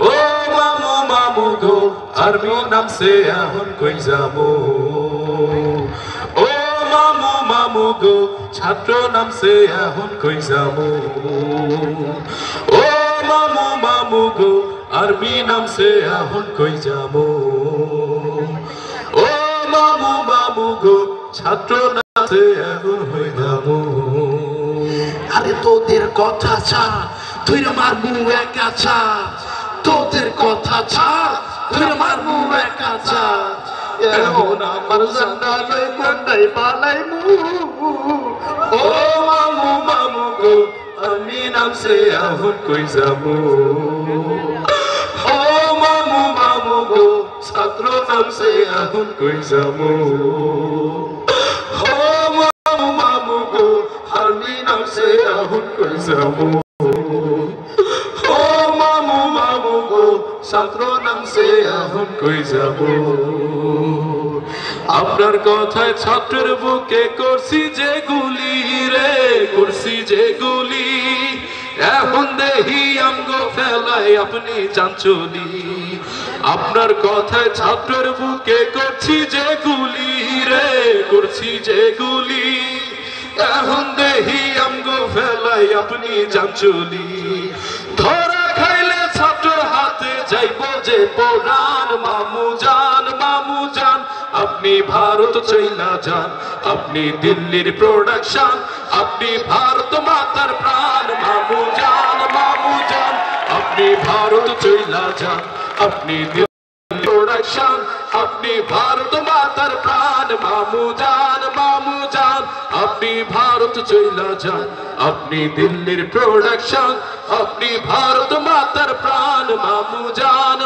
ও মামু মামু গো আরবি নাম সে এখন কই যাবো ও মামু মামু গো ছাত্র নাম সে এখন কই যাবো ও মামু মামু গো আরবি নাম সে এখন কই যাবো ও মামু মামু গো ছাত্র নাম সে এখন হই যাবো আরে তোদের কথা ছাড় তুই মারবু একা ছাড় তোদের কথা ছাড় তুই মারবু একা ছাড় এমন আমার জানালে কোনটাই পালাইমু ও মামু মামু গো আমি নাম সে এখন কই যাবো ও মামু মামু গো ছাত্র নাম সে এখন কই যাবো ও মামু মামু গো আমি নাম সে এখন কই যাবো ও মামু মামু গো ছাত্র নাম সে এখন কই যাবো আপনার কথায় ছাত্রের বুকে করছি যে গুলি রে করছি যে গুলি এখন দেহি আমগো ফেলাই আপনি চাঞ্চলি আপনার কথায় ছাত্রের বুকে করছি যে গুলি রে করছি যে গুলি এখন দেহি আমগো ফেলাই আপনি চাঞ্চলি ধরা খাইলে ছাত্রের হাতে যাইব যে পরাণ মামু জান আপনি ভারত চইলা যান আপনি দিল্লির প্রোডাকশন আপনি ভারত মাতার প্রাণ মামু জান আপনি ভারত চইলা যান আপনি দিল্লির প্রোডাকশন আপনি ভারত মাতার প্রাণ মামু জান আপনি ভারত চইলা যান আপনি দিল্লির প্রোডাকশন আপনি ভারত মাতার প্রাণ মামু জান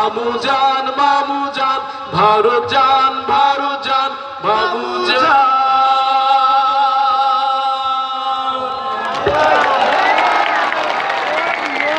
ভারত জান মামু জান ভারত জান